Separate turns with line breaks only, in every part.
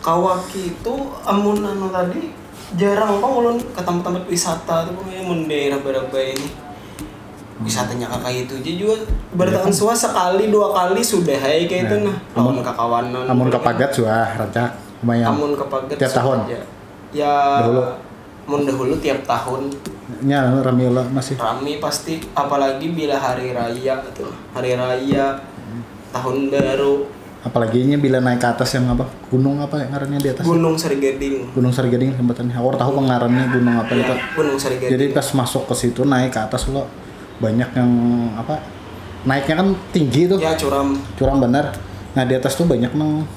Kawaki itu amun anu tadi jarang Bang ulun ke tempat-tempat wisata tuh Bang mun daerah Baraba ini. Wisatanya kakak itu aja juga bertahan suah sekali 2 kali sudah kayak itu nah. Amun kakawanan.
Amun kepagat suah rancak lumayan.
Amun kepagat
tiap tahun.
Ya mun dahulu tiap tahun.
Ya rame lah masih.
Rame pasti apalagi bila hari raya tuh. Hari raya tahun baru.
Apalagi bila naik ke atas yang apa? Gunung apa yang ngarannya di atas?
Gunung Sarigading.
Gunung Sarigading tembatannya. Aku tahu pengarannya gunung apa itu.
Gunung Sarigading.
Jadi pas masuk ke situ naik ke atas lo banyak yang apa? Naiknya kan tinggi tuh.
Ya curam.
Curam benar. Nah di atas tuh banyak nang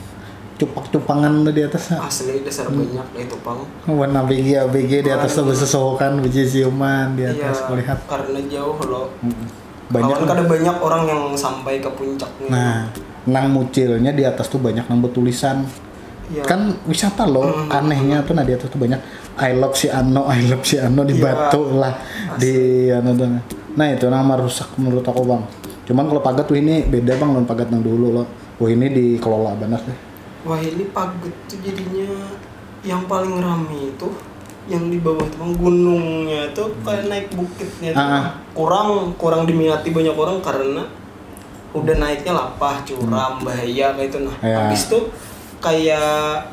cupak-cupangan di atas.
Asli dasar banyak itu Pang.
Warna BG di atas tuh bersesokan, biji siuman di atas melihat.
Karena jauh loh.
Banyak
kan ada banyak orang yang sampai ke puncaknya.
Nah, nang mucilnya di atas tuh banyak nang bertulisan. Ya. Kan wisata loh, anehnya tuh nah di atas tuh banyak I love si Ano di batu lah di anu tuh. Nah itu nama rusak menurut aku Bang. Cuman kalau Pagat tuh ini beda Bang dengan Pagat yang dulu loh. Wah ini dikelola benar deh.
Wah ini Pagat tuh jadinya yang paling ramai itu yang di bawah tuh gunungnya tuh kayak naik bukitnya tuh kurang diminati banyak orang karena udah naiknya lapah, curam, bahaya kayak itu nah. Habis tuh kayak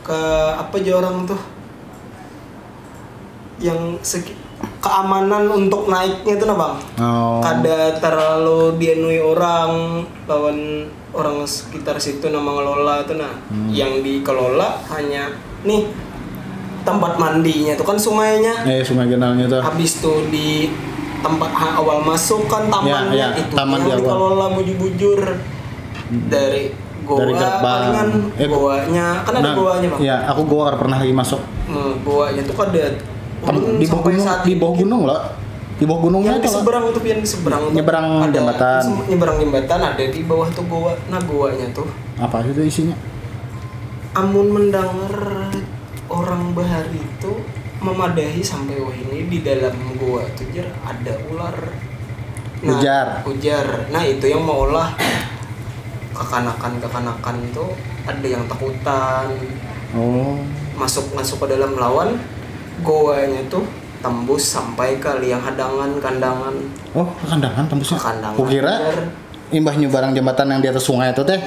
ke apa aja orang tuh yang keamanan untuk naiknya tuh nah Bang. Kada terlalu dianui orang lawan orang sekitar situ nama ngelola tuh nah. Yang dikelola hanya nih tempat mandinya tuh kan sungainya.
Sungai Genalnya tuh.
Habis tuh di tempat awal masuk kan tamannya itu
taman
yang dikelola bujur-bujur dari goa palingan goanya kan ada goanya Bang.
Iya, aku goa pernah lagi masuk.
Goanya tuh ada
di bawah gunung loh. Di bawah gunungnya
yang di seberang tuh yang di seberang
nyeberang jembatan.
Nyeberang jembatan ada di bawah tuh goa. Nah goanya tuh
apa itu isinya?
Amun mendengar orang bahari itu memadahi sampai wah ini di dalam gua tuh ada ular. Nah, ujar. Nah itu yang mau olah kekanakan tuh ada yang takutan. Masuk ke dalam lawan goanya tuh tembus sampai ke liang kandangan.
Kandangan tembusnya.
Kandangan.
Kukira imbah nyebarang jembatan yang di atas sungai itu teh.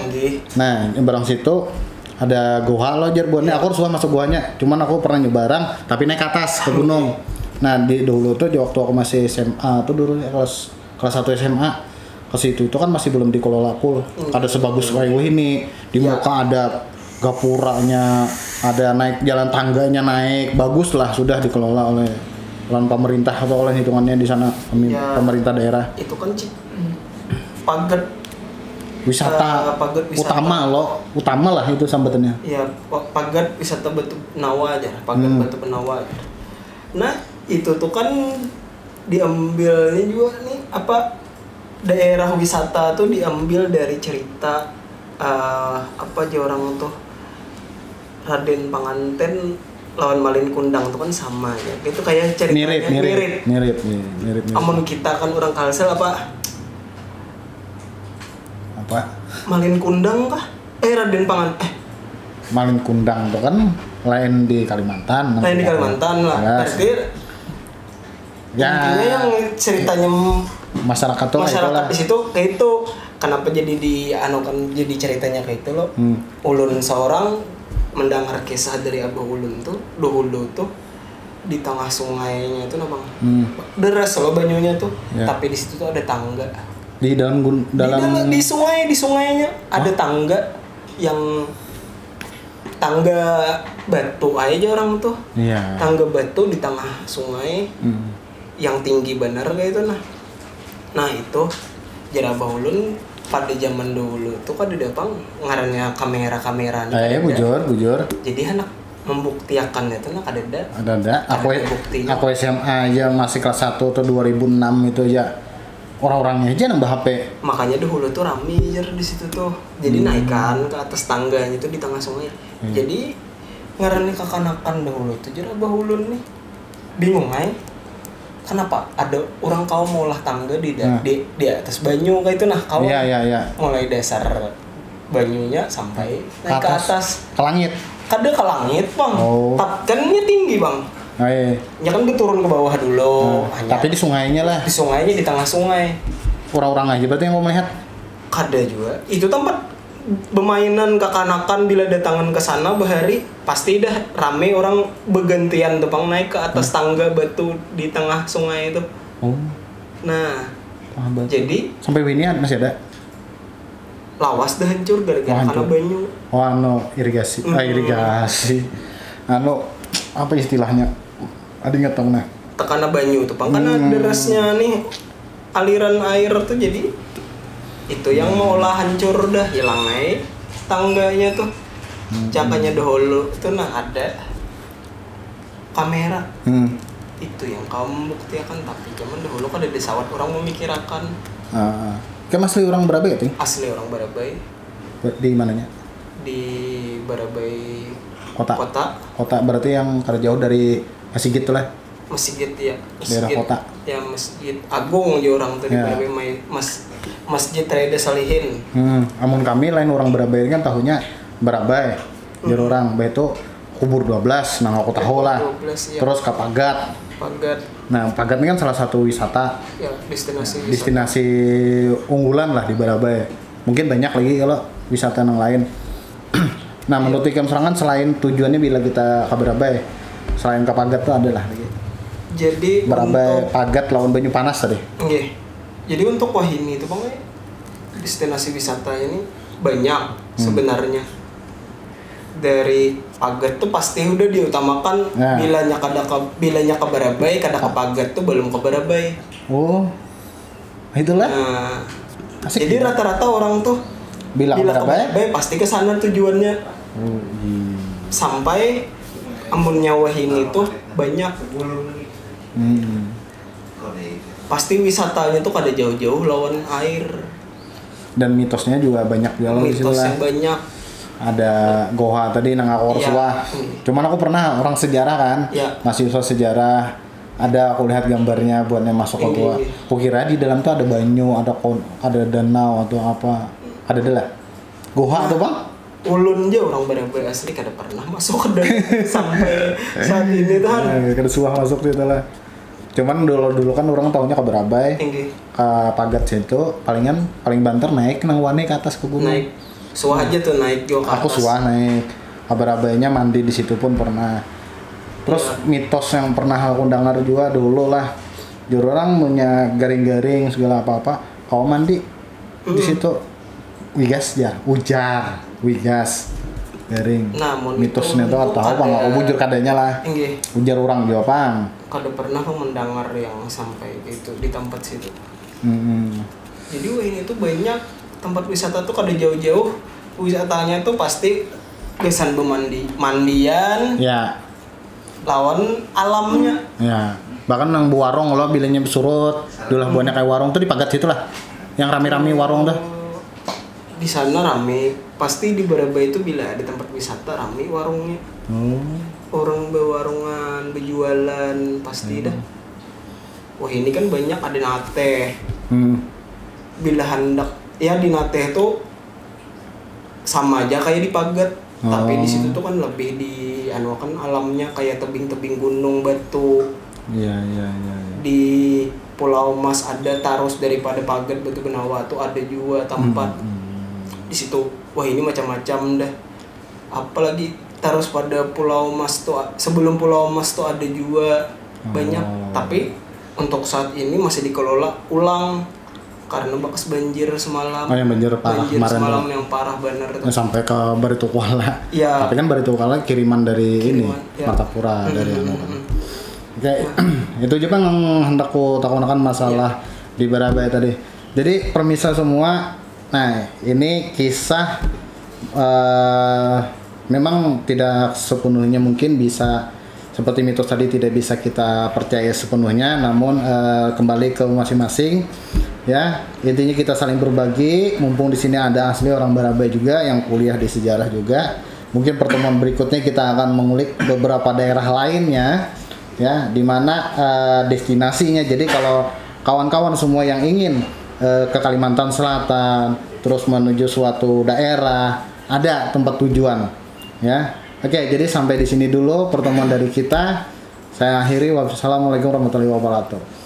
Nah, nyebarang situ ada goa lo buatnya aku harus masuk goanya. Cuman aku pernah nyebarang tapi naik ke atas ke gunung. Nah, di dulu tuh di waktu aku masih SMA tuh dulu kelas 1 SMA ke situ itu kan masih belum dikelola full. Ada sebagus kayak ini di muka ada gapuranya, ada naik jalan tangganya naik, bagus lah sudah dikelola oleh pemerintah atau oleh hitungannya di sana pemerintah daerah.
Itu kan Pagat
wisata utama lah itu sambatannya.
Iya, Pagat wisata Batu Penawa aja, Pagat Batu Penawa aja. Nah, itu tuh kan diambilnya juga nih apa daerah wisata tuh diambil dari cerita apa aja orang tuh Raden Panganten lawan Malin Kundang tuh kan sama ya. Itu kayak ceritanya mirip. Amun kita kan orang Kalsel apa Malin Kundang kah? Raden Panganten.
Malin Kundang tuh kan lain di Kalimantan.
Lain di Kalimantan lah. Berarti intinya yang ceritanya
masyarakat
di situ kayak itu kenapa jadi jadi ceritanya kayak itu loh. Ulun seorang mendengar kisah dari Abah Ulun tuh dahulu tuh di tengah sungainya itu Bang. Deras loh banyunya tuh. Tapi di situ tuh ada tangga.
Di
di sungainya ada tangga yang tangga batu aja orang tuh. Tangga batu di tengah sungai yang tinggi benar kayak itu nah. Nah itu jadi Abah Ulun pada zaman dulu tuh kan di Depang ngarannya kamera
bujur. Jadi
anak membuktikan itu nak ada.
Aku SMA aja masih kelas 1 atau 2006 itu ya. Orang-orangnya aja nambah HP.
Makanya dahulu tuh rame di situ tuh. Jadi naikkan ke atas tangganya itu di tengah sungai. Jadi ngarannya kekanakan dahulu tuh jadi Abah Ulun nih. Bingung kenapa ada orang kau mau olah tangga di atas banyu kayak itu nah kau mulai dasar banyunya sampai naik ke atas
ke langit
kada ke langit bang, kan ini tinggi bang.
Oh, iya.
Ya kan dia turun ke bawah dulu.
Tapi di sungainya lah.
Di sungainya, di tengah sungai.
Orang-orang aja berarti yang mau melihat.
Kada juga. Itu tempat bermainan kekanakan bila datangan ke sana bahari pasti dah rame orang bergantian tuh bang naik ke atas tangga batu di tengah sungai itu.
Oh.
Nah, jadi
sampai ini masih ada.
Lawas dah hancur gara-gara karena banyu.
Oh, irigasi. Irigasi. Apa istilahnya? Ada ingat tahu nah.
Tekana banyu tuh bang, karena derasnya nih aliran air tuh jadi itu yang mau lah hancur dah, hilang naik tangganya tuh. Cakanya dahulu tuh ada kamera. Itu yang kamu buktikan, tapi cuman dahulu kan ada desawat orang memikirkan.
Kayak asli orang Barabai itu?
Asli orang Barabai.
Di mananya?
Di Barabai
Kota berarti yang kada jauh dari Masjid lah.
Masjid ya.
Daerah kota.
Ya Masjid Agung aja orang tuh di Barabai Masjid Reda Salihin.
Amun kami lain orang Barabai kan tahunya Barabai. Jadi orang Barabai itu kubur 12, nah aku tahu lah.
12, ya.
Terus ke Pagat. Nah, Pagat ini kan salah satu wisata.
Ya,
destinasi unggulan lah di Barabai. Mungkin banyak lagi kalau wisata yang lain. Nah, menurut Ikam Serangan selain tujuannya bila kita ke Barabai, selain ke Pagat tuh ada lah lagi.
Jadi
Barabai, Pagat lawan Banyu Panas tadi.
Oke. Jadi untuk Wahini itu Bang, destinasi wisata ini banyak sebenarnya. Dari Pagat tuh pasti udah diutamakan bilanya ke Barabai, kada ke Pagat tuh belum ke Barabai.
Oh. Itulah.
Nah, jadi rata-rata orang tuh bila ke Barabai pasti ke sana tujuannya. Sampai amunnya Wahini itu banyak. Pasti wisatanya tuh kada jauh-jauh lawan air.
Dan mitosnya juga banyak juga loh.
Mitosnya banyak.
Ada goa tadi nang aku Rasuah. Cuman aku pernah orang sejarah kan, mahasiswa sejarah. Ada aku lihat gambarnya buatnya masuk ke goa. Kukira di dalam tuh ada banyu, ada danau atau apa. Ada lah. Goa atau bang?
Ulun aja orang Barabai asli kada pernah masuk ke danau sampai saat ini tuh.
Kada suah masuk situ lah. Cuman dulu kan orang tahunya ke Barabai, ke Pagat situ, paling banter naik nang Wane ke atas ke gunung.
Naik. Suah aja tuh naik juga ke atas.
Aku suah naik. Ke Barabainya mandi di situ pun pernah. Terus mitos yang pernah aku dengar juga dulu lah. Juru orang punya garing-garing segala apa-apa. Kau mandi di situ wigas wigas garing.
Nah,
mitosnya tuh tahu apa nggak bujur kadanya lah. Ujar orang juga pang.
Kada pernah aku mendengar yang sampai itu di tempat situ. Jadi ini tuh banyak tempat wisata tuh kada jauh-jauh, wisatanya tuh pasti besan mandian, lawan alamnya.
Ya, bahkan nang warung lo bilangnya bersurut, dulu buahnya kayak warung tuh di Pagat situ lah, yang rame-rame warung dah.
Di sana rame, pasti di Barabai itu bila ada tempat wisata rame warungnya. Orang berwarungan, berjualan pasti dah. Wah ini kan banyak ada nate. Bila hendak ya di Nateh tuh sama aja kayak di Pagat, tapi di situ tuh kan lebih dianukan alamnya kayak tebing-tebing gunung batu.
Iya.
Di Pulau Mas ada tarus daripada Pagat Batu Benawa tuh ada juga tempat. Di situ wah ini macam-macam dah. Apalagi tarus pada Pulau Mas tuh sebelum Pulau Mas tuh ada juga banyak, tapi untuk saat ini masih dikelola ulang. Karena bekas banjir semalam.
Yang banjir parah
semalam yang parah bener tuh.
Sampai ke Baritukwala.
Ya.
Tapi kan Baritukwala kiriman dari Martapura dari anu kan. Oke. Itu juga yang hendak ku takunakan masalah di Barabai tadi. Jadi permisa semua. Nah, ini kisah memang tidak sepenuhnya mungkin bisa seperti mitos tadi tidak bisa kita percaya sepenuhnya, namun kembali ke masing-masing. Ya, intinya kita saling berbagi. Mumpung di sini ada asli orang Barabai juga yang kuliah di sejarah juga. Mungkin pertemuan berikutnya kita akan mengulik beberapa daerah lainnya, ya, di mana destinasinya. Jadi kalau kawan-kawan semua yang ingin ke Kalimantan Selatan, terus menuju suatu daerah, ada tempat tujuan, ya. Oke, jadi sampai di sini dulu pertemuan dari kita. Saya akhiri. Wassalamualaikum warahmatullahi wabarakatuh.